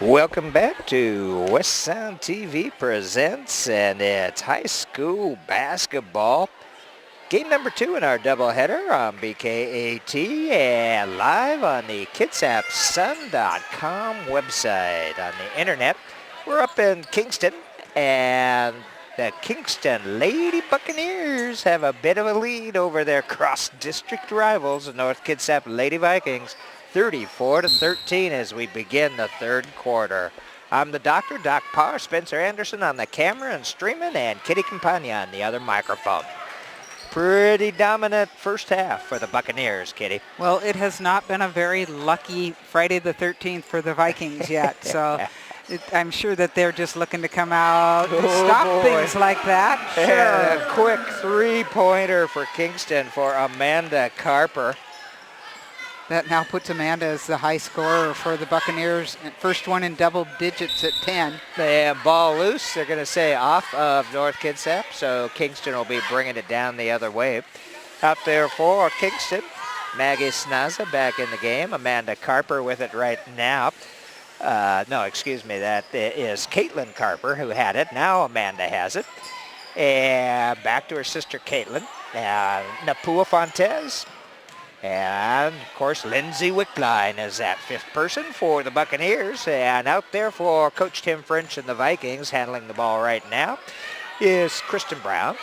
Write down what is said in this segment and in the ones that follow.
Welcome back to West Sound TV Presents, and it's high school basketball. Game number 2 in our doubleheader on BKAT and live on the KitsapSun.com website. On the internet, we're up in Kingston, and the Kingston Lady Buccaneers have a bit of a lead over their cross-district rivals, the North Kitsap Lady Vikings. 34-13 as we begin the third quarter. I'm the doctor, Doc Parr, Spencer Anderson on the camera and streaming, and Kitty Campagna on the other microphone. Pretty dominant first half for the Buccaneers, Kitty. Well, it has not been a very lucky Friday the 13th for the Vikings yet, so I'm sure that they're just looking to come out and stop things like that. Sure. A quick three-pointer for Kingston for Amanda Carper. That now puts Amanda as the high scorer for the Buccaneers. First one in double digits at 10. And ball loose, they're going to say off of North Kitsap, so Kingston will be bringing it down the other way. Out there for Kingston, Maggie Snaza back in the game. Amanda Carper with it right now. That is Caitlin Carper who had it. Now Amanda has it. And back to her sister Caitlin. Napua Fontes. And, of course, Lindsay Wickline is that fifth person for the Buccaneers. And out there for Coach Tim French and the Vikings, handling the ball right now, is Kristen Brown.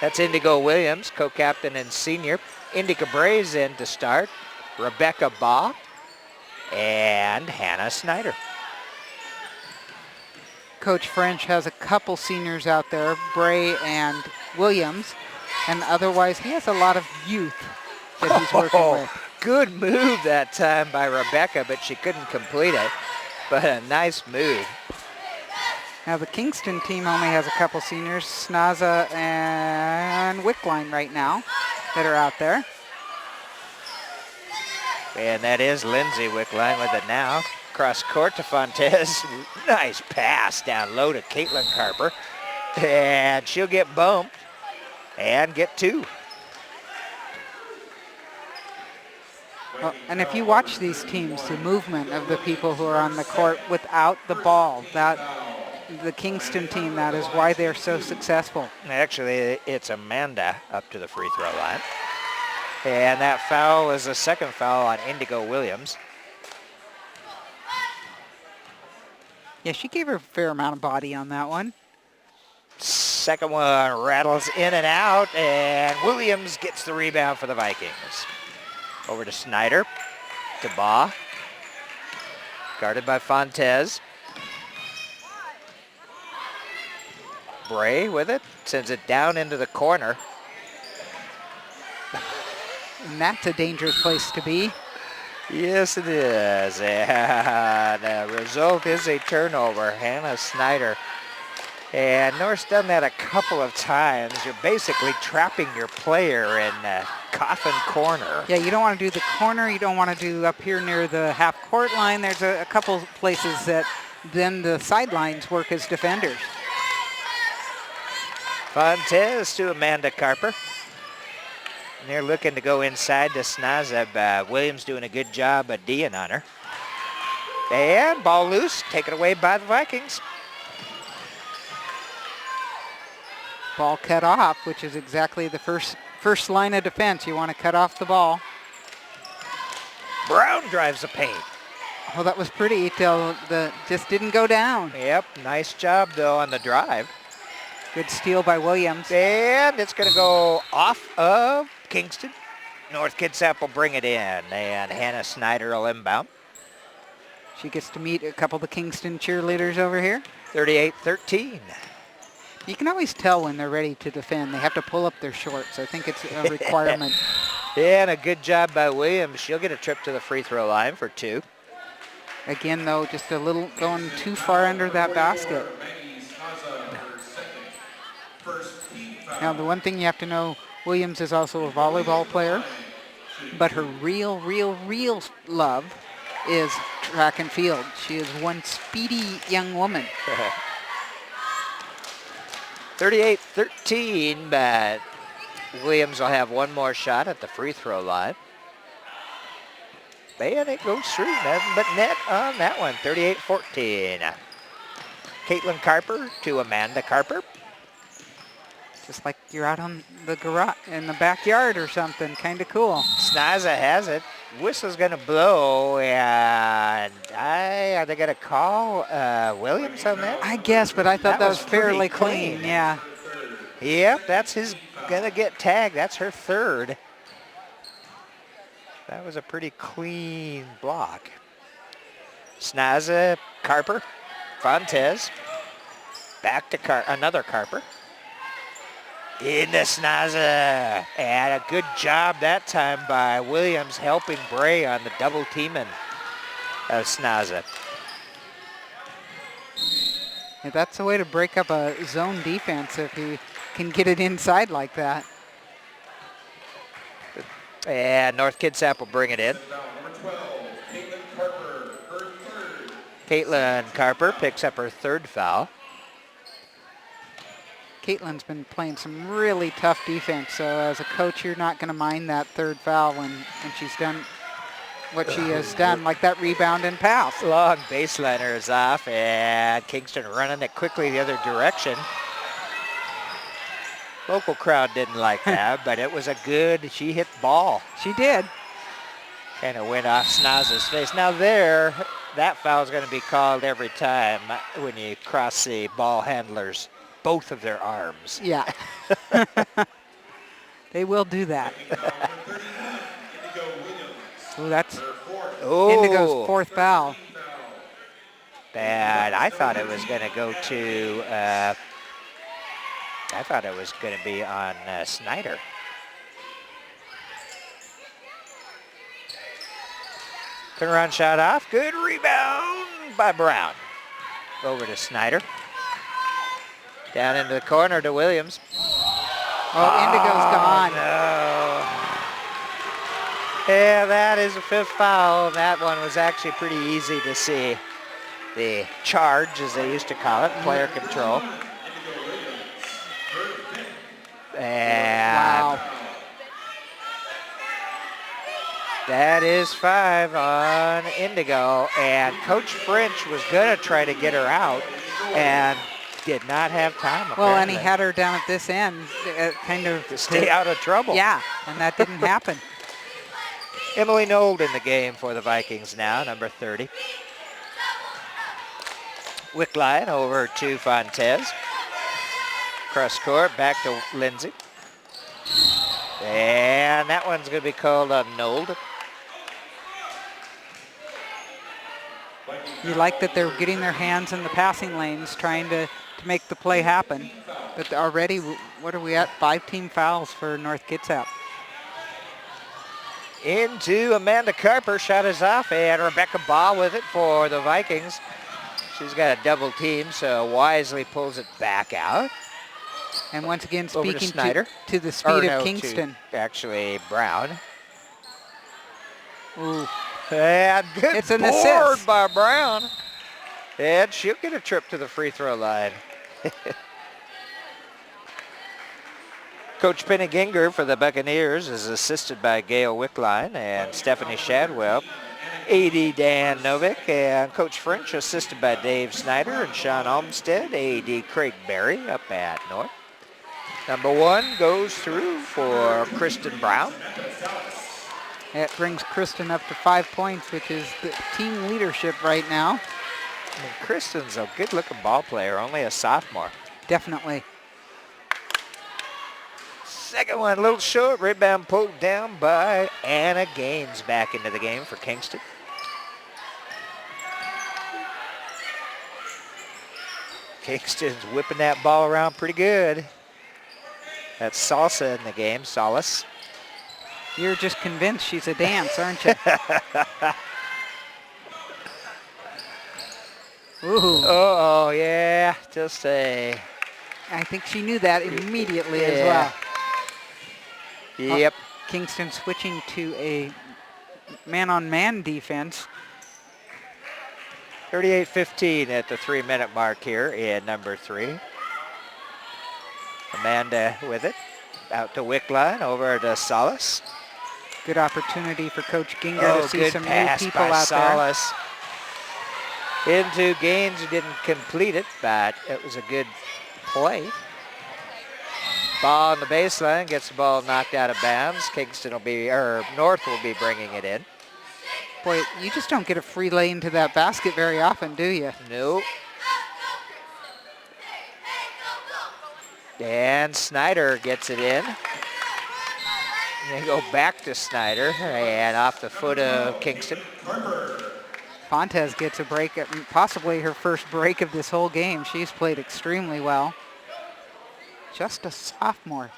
That's Indigo Williams, co-captain and senior. Indica Braze in to start. Rebecca Baugh and Hannah Snyder. Coach French has a couple seniors out there, Bray and Williams. And otherwise, he has a lot of youth that he's working with. Good move that time by Rebecca, but she couldn't complete it. But a nice move. Now the Kingston team only has a couple seniors, Snaza and Wickline right now, that are out there. And that is Lindsay Wickline with it now. Cross court to Fontes. Nice pass down low to Caitlin Carper. And she'll get bumped and get 2. Well, and if you watch these teams, the movement of the people who are on the court without the ball, the Kingston team, that is why they're so successful. Actually, it's Amanda up to the free throw line. And that foul is a second foul on Indigo Williams. Yeah, she gave her a fair amount of body on that one. Second one rattles in and out, and Williams gets the rebound for the Vikings. Over to Snyder, to Baugh, guarded by Fontes. Bray with it, sends it down into the corner. And that's a dangerous place to be. Yes, it is. And the result is a turnover. Hannah Snyder. And North's done that a couple of times. You're basically trapping your player in coffin corner. Yeah, you don't want to do the corner. You don't want to do up here near the half-court line. There's a couple places that then the sidelines work as defenders. Fontes to Amanda Carper. And they're looking to go inside to Snaza. Williams doing a good job of D'ing on her. And ball loose, taken away by the Vikings. Ball cut off, which is exactly the first line of defense. You want to cut off the ball. Brown drives the paint. Oh, that was pretty till just didn't go down. Yep, nice job though on the drive. Good steal by Williams. And it's going to go off of Kingston. North Kitsap will bring it in, and Hannah Snyder will inbound. She gets to meet a couple of the Kingston cheerleaders over here. 38-13. You can always tell when they're ready to defend. They have to pull up their shorts. I think it's a requirement. Yeah, and a good job by Williams. She'll get a trip to the free throw line for 2. Again, though, just a little going too far under that basket. Now, the one thing you have to know, Williams is also a volleyball player, but her real love is track and field. She is one speedy young woman. 38-13, but Williams will have one more shot at the free throw line. And it goes through, nothing but net on that one, 38-14. Caitlin Carper to Amanda Carper. Just like you're out on the garage, in the backyard or something, kind of cool. Snaza has it. Whistle's going to blow, and are they going to call Williams on that? I guess, but I thought that was fairly pretty clean, yeah. Yep, that's his, going to get tagged. That's her third. That was a pretty clean block. Snaza, Carper, Fontes, back to another Carper. Into Snaza, and a good job that time by Williams helping Bray on the double teaming of Snaza. Yeah, that's the way to break up a zone defense if you can get it inside like that. And North Kitsap will bring it in. Caitlin Carper picks up her third foul. Caitlin's been playing some really tough defense, so as a coach, you're not going to mind that third foul when she's done what she has done, like that rebound and pass. Long baseliner is off, and Kingston running it quickly the other direction. Local crowd didn't like that, but it was a good, she hit the ball. She did. Kind of went off Snaza's face. Now that foul is going to be called every time when you cross the ball handlers. Both of their arms. Yeah. They will do that. So that's Indigo's fourth foul. Bad. I thought it was going to go to, I thought it was going to be on Snyder. Turnaround shot off. Good rebound by Brown. Over to Snyder. Down into the corner to Williams. Oh, Indigo's gone. No. Yeah, that is a fifth foul. That one was actually pretty easy to see. The charge, as they used to call it, player control. And wow. That is 5 on Indigo. And Coach French was going to try to get her out and did not have time. Well, apparently. and he had her down at this end, kind of to stay out of trouble. Yeah, and that didn't happen. Emily Nold in the game for the Vikings now, number 30. Wickline over to Fontes. Cross court, back to Lindsay. And that one's going to be called on Nold. You like that they're getting their hands in the passing lanes, trying to make the play happen. But already, what are we at? 5 team fouls for North Kitsap. Into Amanda Carper, shot is off, and Rebecca Ball with it for the Vikings. She's got a double team, so wisely pulls it back out. And once again, Over speaking to Snyder. to the speed of Kingston. Actually, Brown. Ooh. And good It's an board assist. by Brown. And she'll get a trip to the free throw line. Coach Penny Ginger for the Buccaneers is assisted by Gail Wickline and Stephanie Shadwell. AD Dan Novick and Coach French assisted by Dave Snyder and Sean Olmstead. AD Craig Berry up at North. Number 1 goes through for Kristen Brown. It brings Kristen up to 5 points, which is the team leadership right now. And Kristen's a good-looking ball player, only a sophomore. Definitely. Second one, a little short. Rebound pulled down by Anna Gaines back into the game for Kingston. Kingston's whipping that ball around pretty good. That's Salsa in the game, Solace. You're just convinced she's a dance, aren't you? Ooh. Oh, yeah, just a... I think she knew that immediately as well. Yep. Kingston switching to a man-on-man defense. 38-15 at the 3-minute mark here in number 3. Amanda with it. Out to Wickline, over to Solace. Good opportunity for Coach Ginger to see good some new pass people by out Salas. Into Gaines, who didn't complete it, but it was a good play. Ball on the baseline, gets the ball knocked out of bounds. North will be bringing it in. there. Boy, you just don't get a free lane to that basket very often, do you? Nope. And Snyder gets it in. They go back to Snyder and off the foot of Kingston. Fontes gets a break, possibly her first break of this whole game. She's played extremely well. Just a sophomore.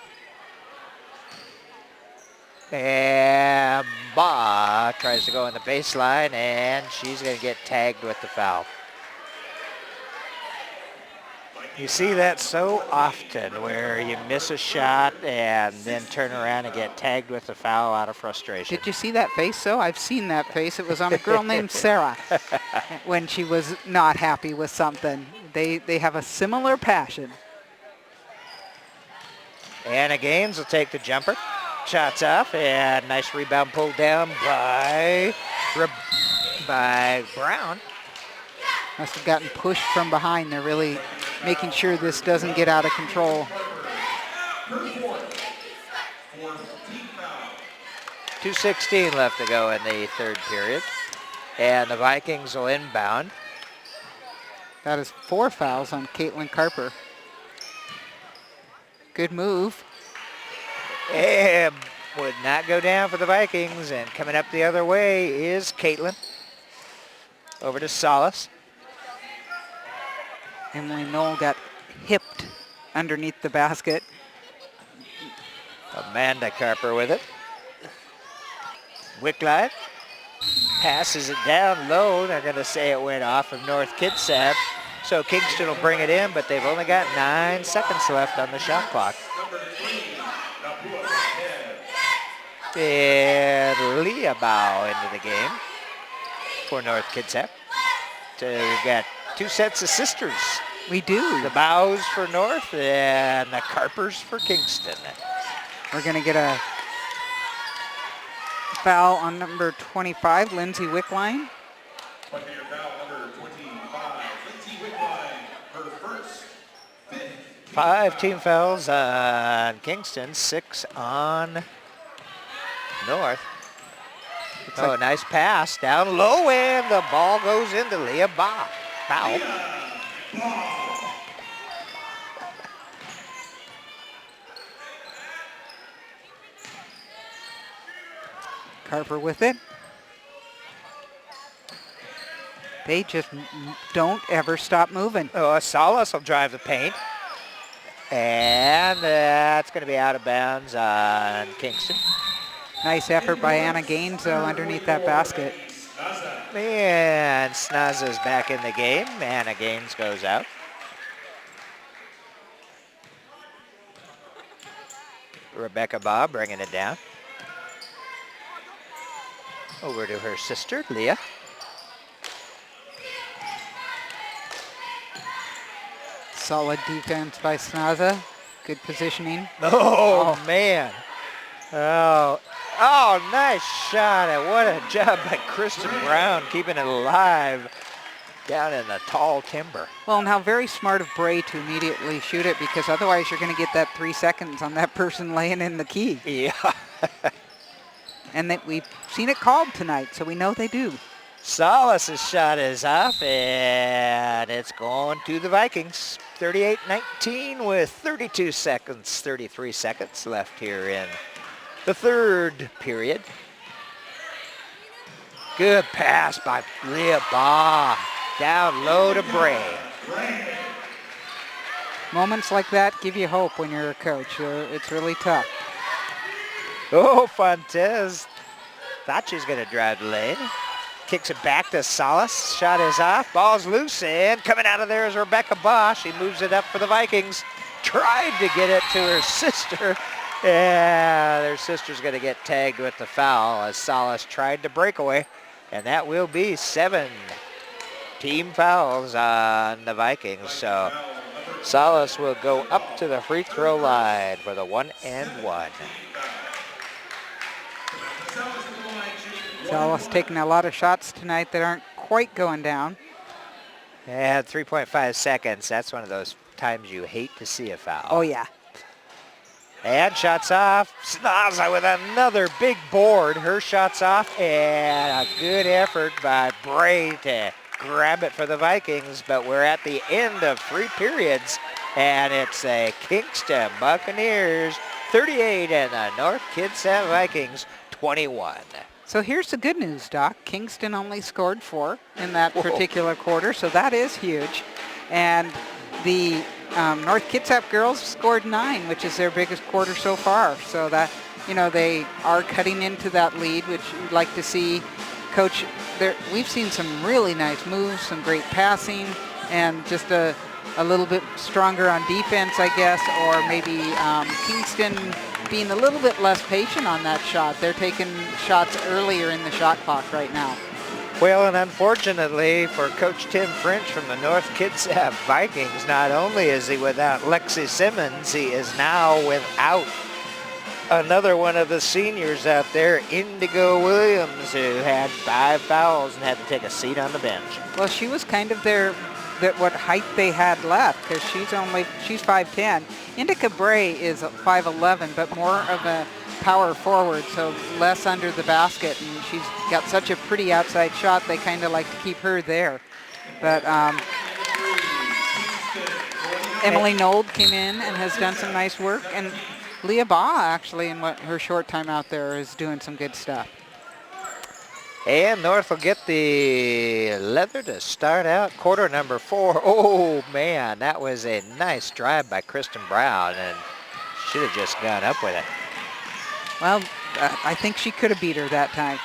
And Ba tries to go in the baseline, and she's going to get tagged with the foul. You see that so often where you miss a shot and then turn around and get tagged with a foul out of frustration. Did you see that face, though? I've seen that face. It was on a girl named Sarah when she was not happy with something. They have a similar passion. Anna Gaines will take the jumper. Shots off, and nice rebound pulled down by Brown. Must have gotten pushed from behind. They're really making sure this doesn't get out of control. 2:16 left to go in the third period. And the Vikings will inbound. That is 4 fouls on Caitlin Carper. Good move. And would not go down for the Vikings. And coming up the other way is Caitlin. Over to Salas. Emily Knoll got hipped underneath the basket. Amanda Carper with it. Wickline passes it down low. They're going to say it went off of North Kitsap. So Kingston will bring it in, but they've only got 9 seconds left on the shot clock. And Leah Bow into the game for North Kitsap. So we've got 2 sets of sisters. We do. The Bows for North and the Carpers for Kingston. We're going to get a foul on number 25, Lindsay Wickline. 5 team fouls on Kingston, 6 on North. Oh, nice pass down low, and the ball goes into Leah Ba. Foul. Carper with it. They just don't ever stop moving. Oh, Salas will drive the paint. And that's going to be out of bounds on Kingston. Nice effort by Anna Gaines, though, underneath that basket. And Snaza's back in the game. Anna Gaines goes out. Rebecca Bob bringing it down. Over to her sister, Leah. Solid defense by Snaza. Good positioning. Oh, man. Oh, nice shot. And what a job by Kristen Brown keeping it alive down in the tall timber. Well, and how very smart of Bray to immediately shoot it, because otherwise you're going to get that 3 seconds on that person laying in the key. Yeah. And that we've seen it called tonight, so we know they do. Salas' shot is off, and it's going to the Vikings. 38-19 with 33 seconds left here in the third period. Good pass by Leah Ba. Down low to Bray. Moments like that give you hope when you're a coach. It's really tough. Oh, Fontes thought she was going to drive the lane. Kicks it back to Salas. Shot is off. Ball's loose, and coming out of there is Rebecca Ba. She moves it up for the Vikings. Tried to get it to her sister. Yeah, their sister's going to get tagged with the foul as Salas tried to break away. And that will be 7 team fouls on the Vikings. So Salas will go up to the free throw line for the 1-and-1. Dallas taking a lot of shots tonight that aren't quite going down. And 3.5 seconds. That's one of those times you hate to see a foul. Oh, yeah. And shots off. Snaza with another big board. Her shots off, and a good effort by Bray to grab it for the Vikings. But we're at the end of 3 periods, and it's a Kingston Buccaneers 38 and the North Kitsap Vikings 21. So here's the good news, Doc. Kingston only scored 4 in that particular quarter, so that is huge. And the North Kitsap girls scored 9, which is their biggest quarter so far. So that, they are cutting into that lead, which you'd like to see. Coach, we've seen some really nice moves, some great passing, and just a little bit stronger on defense, I guess, or maybe Kingston being a little bit less patient on that shot. They're taking shots earlier in the shot clock right now. Well, and unfortunately for Coach Tim French from the North Kitsap Vikings, not only is he without Lexi Simmons, he is now without another one of the seniors out there, Indigo Williams, who had 5 fouls and had to take a seat on the bench. Well, she was kind of what height they had left, because she's 5'10". Indica Bray is 5'11", but more of a power forward, so less under the basket, and she's got such a pretty outside shot, they kind of like to keep her there. But Emily Nold came in and has done some nice work, and Leah Baugh, actually, in her short time out there, is doing some good stuff. And North will get the leather to start out quarter number 4. Oh, man, that was a nice drive by Kristen Brown, and should have just gone up with it. Well, I think she could have beat her that time,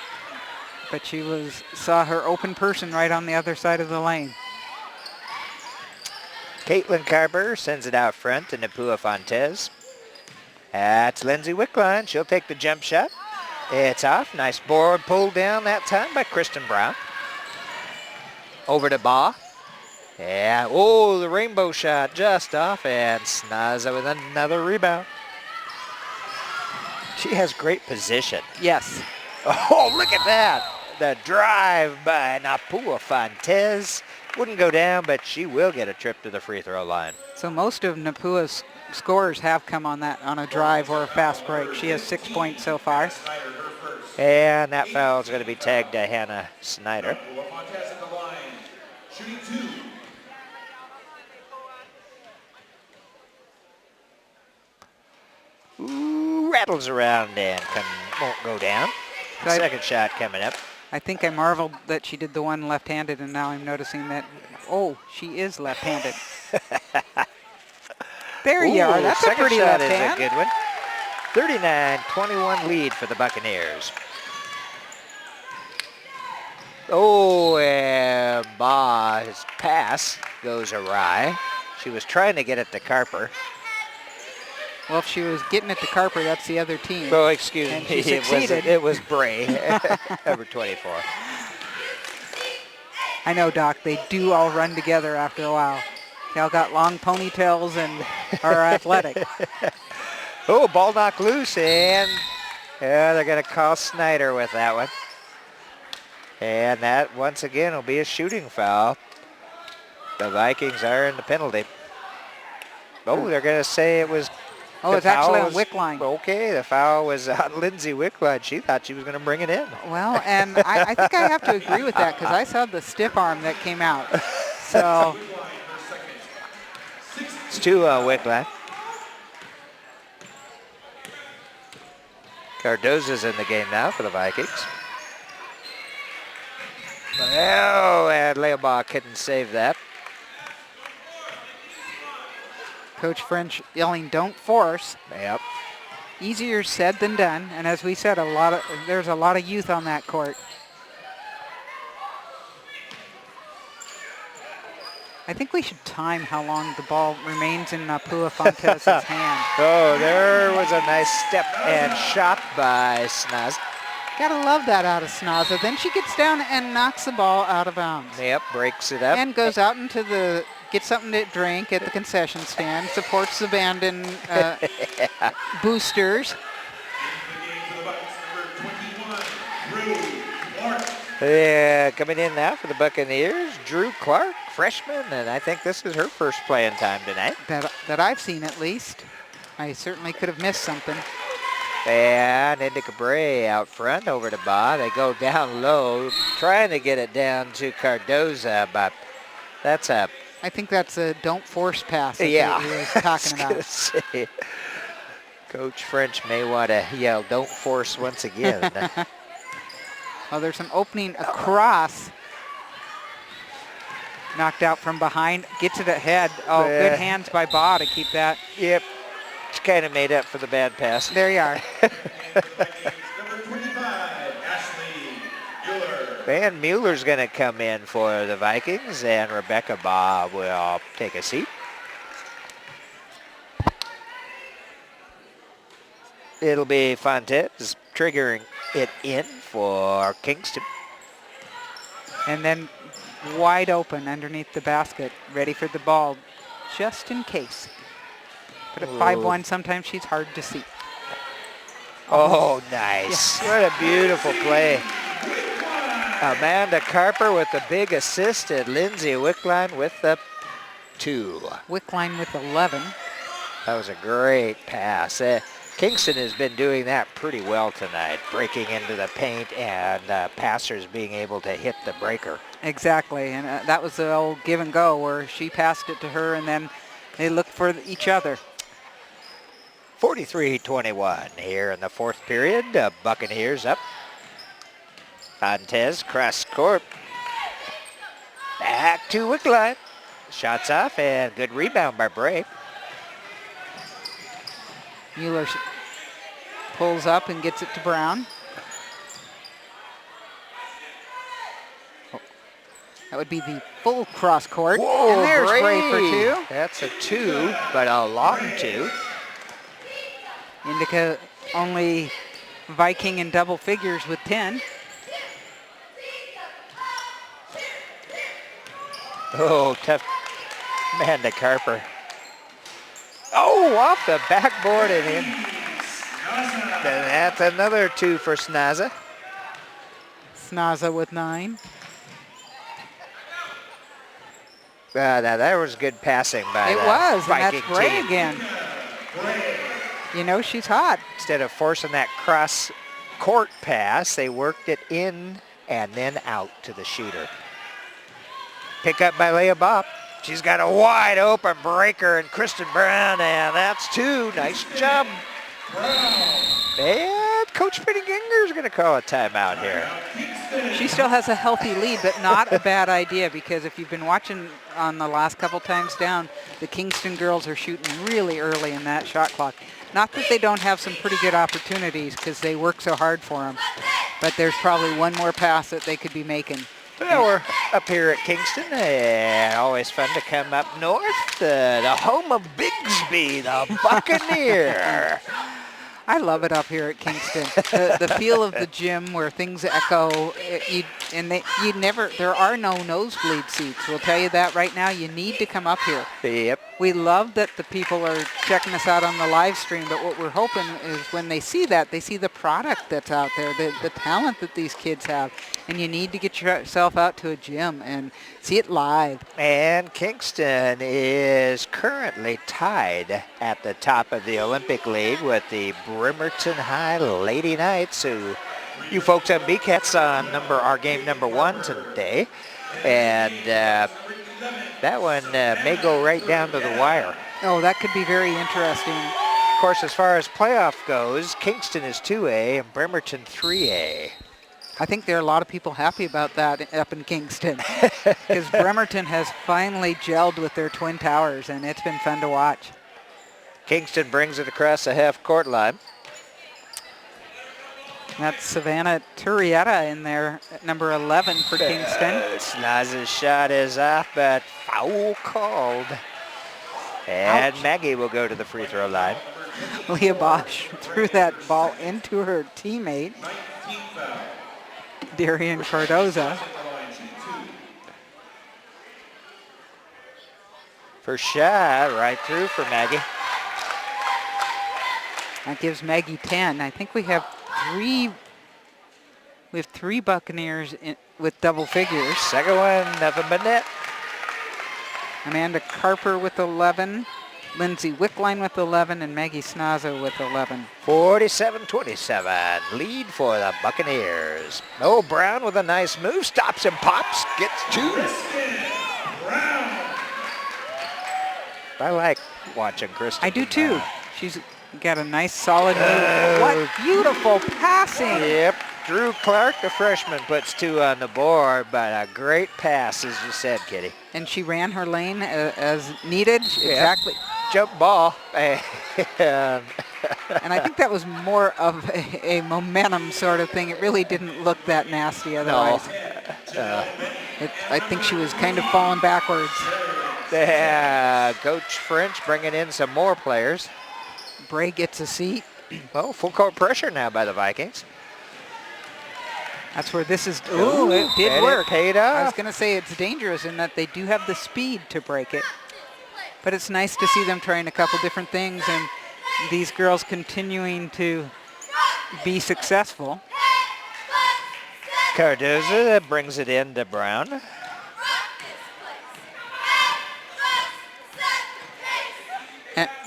but she saw her open person right on the other side of the lane. Caitlin Carver sends it out front to Napua Fontes. That's Lindsay Wickline. She'll take the jump shot. It's off. Nice board pulled down that time by Kristen Brown. Over to Baugh. Yeah. Oh, the rainbow shot just off, and Snaza with another rebound. She has great position. Yes. Oh, look at that. The drive by Napua Fontes. Wouldn't go down, but she will get a trip to the free throw line. So most of Napua's scores have come on a drive or a fast break. She has 6 points so far. And that foul is going to be tagged to Hannah Snyder. Ooh, rattles around and won't go down. Second shot coming up. I think I marveled that she did the one left-handed, and now I'm noticing that, she is left-handed. There you are. That's a pretty left hand. Second shot is a good one. 39-21 lead for the Buccaneers. Oh, and Baugh's pass goes awry. She was trying to get it to Carper. Well, if she was getting it to Carper, that's the other team. Oh, excuse and me. She succeeded. It was Bray, number 24. I know, Doc. They do all run together after a while. They all got long ponytails and are athletic. Oh, ball knocked loose, and they're going to call Snyder with that one. And that, once again, will be a shooting foul. The Vikings are in the penalty. Oh, they're going to say it was... Oh, it's actually on Wickline. Okay, the foul was on Lindsay Wickline. She thought she was going to bring it in. Well, and I think I have to agree with that, because I saw the stiff arm that came out. So... It's 2 on Wickline. Cardoza's in the game now for the Vikings. Oh, and Leobach couldn't save that. Coach French yelling, "Don't force." Yep. Easier said than done, and as we said, there's a lot of youth on that court. I think we should time how long the ball remains in Napua Fontes' hand. Oh, there was a nice step and shot by Snaz. Gotta love that out of Snaza. Then she gets down and knocks the ball out of bounds. Yep, breaks it up. And goes out into gets something to drink at the concession stand, supports the band and boosters. Coming in now for the Buccaneers, Drew Clark, freshman, and I think this is her first playing time tonight. That I've seen at least. I certainly could have missed something. And Indica Bray out front over to Ba. They go down low, trying to get it down to Cardoza, but that's a... I think that's a don't force pass that Yeah, he was talking I was about. say, Coach French may want to yell, don't force once again. Oh, there's an opening across. Knocked out from behind, gets it ahead. Oh, good hands by Ba to keep that. Yep, she kind of made up for the bad pass. There you are. Van Mueller's going to come in for the Vikings, and Rebecca Ba will take a seat. It'll be Fontes triggering it in for Kingston. And then wide open underneath the basket, ready for the ball, just in case. But at 5'1", sometimes she's hard to see. Oh, nice. Yeah. What a beautiful play. Amanda Carper with the big assist, and Lindsay Wickline with the 2. Wickline with 11. That was a great pass. Kingston has been doing that pretty well tonight, breaking into the paint and passers being able to hit the breaker. Exactly, and that was the old give and go where she passed it to her and then they looked for each other. 43-21 here in the fourth period. Buccaneers up. Fontes cross court. Back to Wickline. Shots off and good rebound by Bray. Mueller pulls up and gets it to Brown. Oh, that would be the full cross court. Whoa, and there's Bray for Bray. 2. That's a 2, but a long 2. Indica only Viking in double figures with 10. Oh, tough. Amanda Carper. Oh, off the backboard and in. And that's another 2 for Snaza. Snaza with 9. Now that was good passing by It the was, and Viking that's Bray team. again. You know, she's hot. Instead of forcing that cross-court pass, they worked it in and then out to the shooter. Pick up by Leah Bopp. She's got a wide open breaker and Kristen Brown, and that's 2. Nice job. And Coach Pittinger is going to call a timeout here. She still has a healthy lead, but not a bad idea, because if you've been watching on the last couple times down, the Kingston girls are shooting really early in that shot clock. Not that they don't have some pretty good opportunities, because they work so hard for them, but there's probably one more pass that they could be making. Well, we're up here at Kingston, and always fun to come up north, the home of Bigsby, the Buccaneer. I love it up here at Kingston. The feel of the gym where things echo. There are no nosebleed seats. We'll tell you that right now. You need to come up here. Yep. We love that the people are checking us out on the live stream, but what we're hoping is when they see that, they see the product that's out there, the talent that these kids have. And you need to get yourself out to a gym and see it live. And Kingston is currently tied at the top of the Olympic League with the Bremerton High Lady Knights, who you folks on BCATs on our game number 1 today. And that one may go right down to the wire. Oh, that could be very interesting. Of course, as far as playoff goes, Kingston is 2A and Bremerton 3A. I think there are a lot of people happy about that up in Kingston, because Bremerton has finally gelled with their Twin Towers, and it's been fun to watch. Kingston brings it across the half-court line. That's Savannah Turrieta in there at number 11 for Kingston. Snaza's shot is off, but foul called. And Ouch. Maggie will go to the free throw line. Leah Bosch threw that ball into her teammate, Darian Cardoza. First shot right through for Maggie. That gives Maggie 10. I think we have We have 3 Buccaneers with double figures. Second one, nothing but net. Amanda Carper with 11, Lindsay Wickline with 11, and Maggie Snaza with 11. 47-27, lead for the Buccaneers. Oh, Brown with a nice move, stops and pops, gets 2. I like watching Kristen. I do too. She's got a nice solid move. What beautiful passing. Yep, Drew Clark, the freshman, puts 2 on the board, but a great pass, as you said, Kitty. And she ran her lane as needed. Exactly. Jump ball. And I think that was more of a momentum sort of thing. It really didn't look that nasty otherwise. No. I think she was kind of falling backwards. Coach French bringing in some more players. Bray gets a seat. Well, full court pressure now by the Vikings. That's where this is. Ooh, it did work. It paid off. I was going to say it's dangerous in that they do have the speed to break it. But it's nice to see them trying a couple different things and these girls continuing to be successful. Cardoza brings it in to Brown.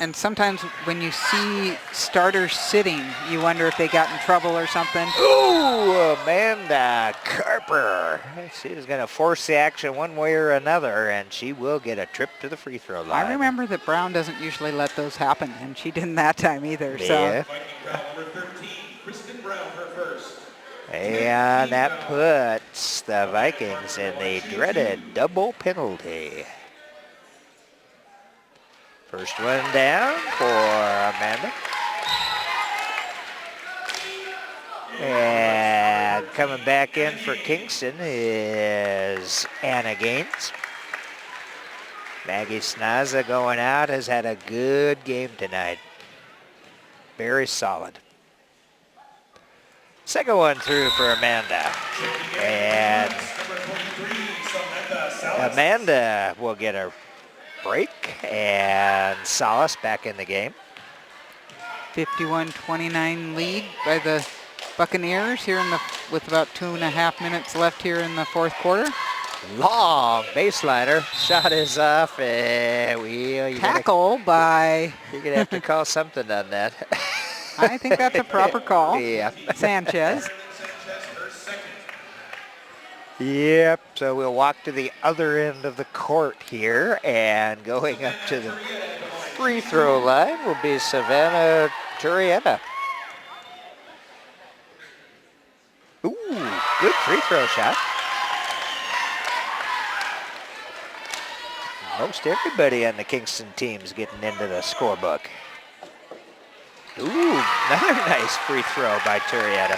And sometimes when you see starters sitting, you wonder if they got in trouble or something. Ooh, Amanda Carper. She is going to force the action one way or another, and she will get a trip to the free throw line. I remember that Brown doesn't usually let those happen, and she didn't that time either. Yeah. And that puts the Vikings in the dreaded double penalty. First one down for Amanda. And coming back in for Kingston is Anna Gaines. Maggie Snaza going out, has had a good game tonight. Very solid. Second one through for Amanda. And Amanda will get a break, and Salas back in the game. 51-29 lead by the Buccaneers here with about 2.5 minutes left here in the fourth quarter. Long baseliner, shot is off, and tackle by. You're gonna have to call something on that. I think that's a proper call. Yeah. Sanchez. Yep, so we'll walk to the other end of the court here, and going up to the free throw line will be Savannah Turrieta. Ooh, good free throw shot. Most everybody on the Kingston team's getting into the scorebook. Ooh, another nice free throw by Turrieta.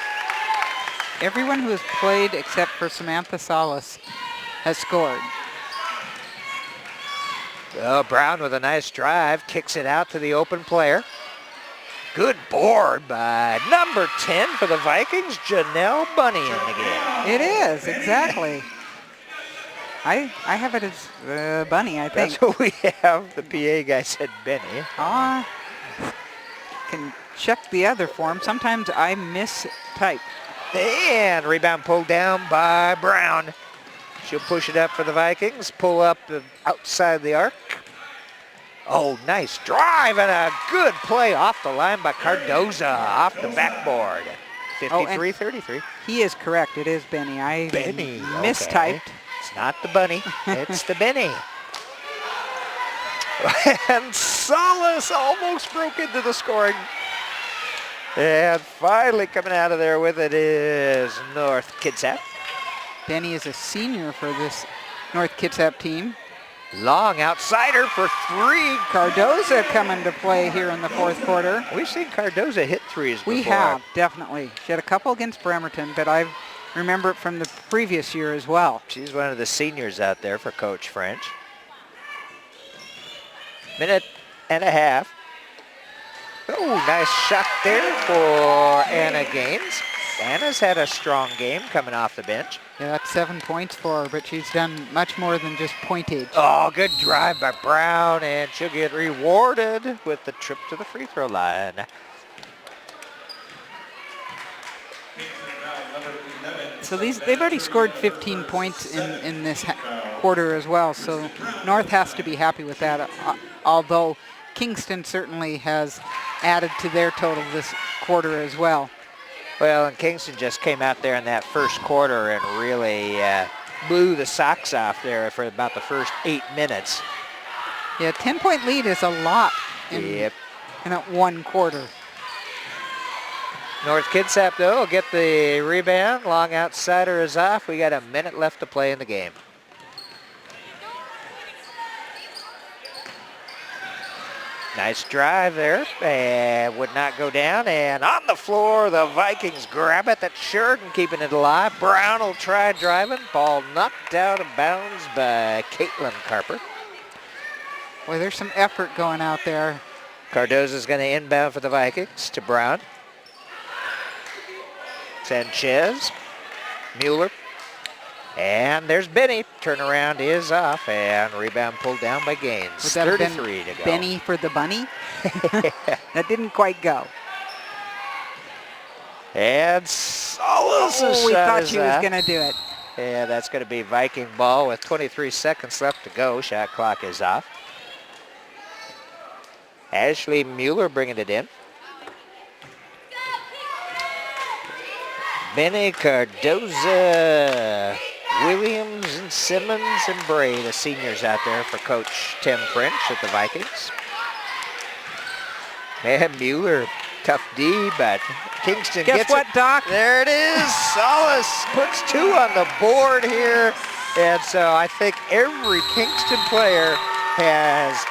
Everyone who has played except for Samantha Salas has scored. Oh, Brown with a nice drive, kicks it out to the open player. Good board by number 10 for the Vikings, Janelle Bunny in the game. It is, exactly. I have it as Bunny, I think. That's what we have. The PA guy said Benny. Can check the other form. Sometimes I mistype. And rebound pulled down by Brown. She'll push it up for the Vikings. Pull up outside the arc. Oh, nice drive and a good play off the line by Cardoza off the backboard. 53-33. He is correct. It is Benny. I mistyped. Okay. It's not the Bunny. It's the Benny. And Salas almost broke into the scoring. And finally coming out of there with it is North Kitsap. Benny is a senior for this North Kitsap team. Long outsider for 3. Cardoza coming to play here in the fourth quarter. We've seen Cardoza hit threes before. We have, definitely. She had a couple against Bremerton, but I remember it from the previous year as well. She's one of the seniors out there for Coach French. Minute and a half. Oh, nice shot there for Anna Gaines. Anna's had a strong game coming off the bench. Yeah, that's 7 points for her, but she's done much more than just pointage. Oh, good drive by Brown, and she'll get rewarded with the trip to the free throw line. So they've already scored 15 points in this quarter as well. So North has to be happy with that. Although Kingston certainly has added to their total this quarter as well. Well, and Kingston just came out there in that first quarter and really blew the socks off there for about the first 8 minutes. Yeah, 10-point lead is a lot in that one quarter. North Kitsap, though, will get the rebound. Long outsider is off. We got a minute left to play in the game. Nice drive there, and would not go down. And on the floor, the Vikings grab it. That's Sheridan keeping it alive. Brown will try driving. Ball knocked out of bounds by Caitlin Carper. Boy, there's some effort going out there. Cardozo's going to inbound for the Vikings to Brown. Sanchez, Mueller, and there's Benny. Turnaround is off, and rebound pulled down by Gaines. Would that have 33 been to go. Benny for the bunny? That didn't quite go. And Solis' we shot thought is she was off. going to do it. Yeah, that's going to be Viking ball with 23 seconds left to go. Shot clock is off. Ashley Mueller bringing it in. Benny, Cardoza, Williams, and Simmons, and Bray, the seniors out there for Coach Tim French at the Vikings. Man, Mueller, tough D, but Kingston Guess gets what, it. Doc? There it is. Solis puts 2 on the board here. And so I think every Kingston player has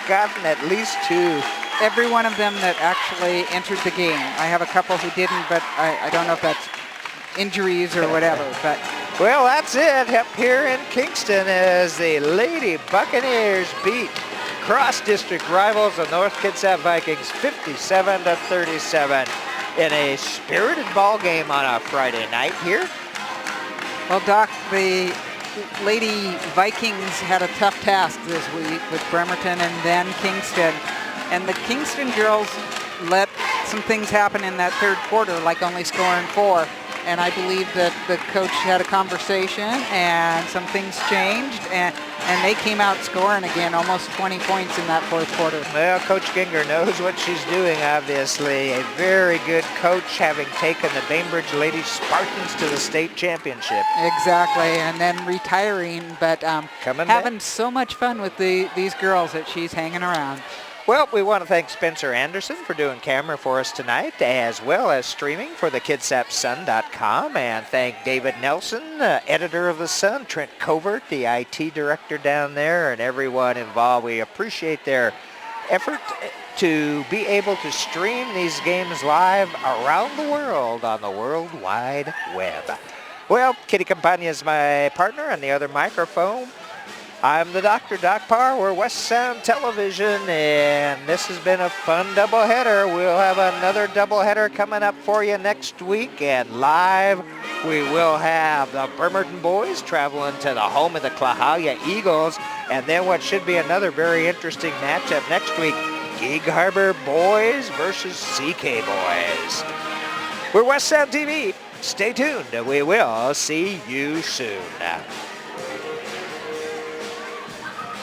gotten at least 2. Every one of them that actually entered the game. I have a couple who didn't, but I don't know if that's injuries or whatever. But well, that's it up here in Kingston as the Lady Buccaneers beat cross-district rivals, the North Kitsap Vikings, 57-37 in a spirited ball game on a Friday night here. well, Doc, the Lady Vikings had a tough task this week with Bremerton and then Kingston. And the Kingston girls let some things happen in that third quarter, like only scoring 4. And I believe that the coach had a conversation and some things changed. And they came out scoring again, almost 20 points in that fourth quarter. Well, Coach Ginger knows what she's doing, obviously. A very good coach, having taken the Bainbridge Lady Spartans to the state championship. Exactly, and then retiring, but having so much fun with these girls that she's hanging around. Well, we want to thank Spencer Anderson for doing camera for us tonight, as well as streaming for the KitsapSun.com, and thank David Nelson, editor of the Sun, Trent Covert, the IT director down there, and everyone involved. We appreciate their effort to be able to stream these games live around the world on the World Wide Web. Well, Kitty Campagna is my partner on the other microphone. I'm the Dr. Doc Parr. We're West Sound Television, and this has been a fun doubleheader. We'll have another doubleheader coming up for you next week, and live we will have the Bremerton boys traveling to the home of the Clahalia Eagles, and then what should be another very interesting matchup next week, Gig Harbor boys versus CK boys. We're West Sound TV. Stay tuned. We will see you soon.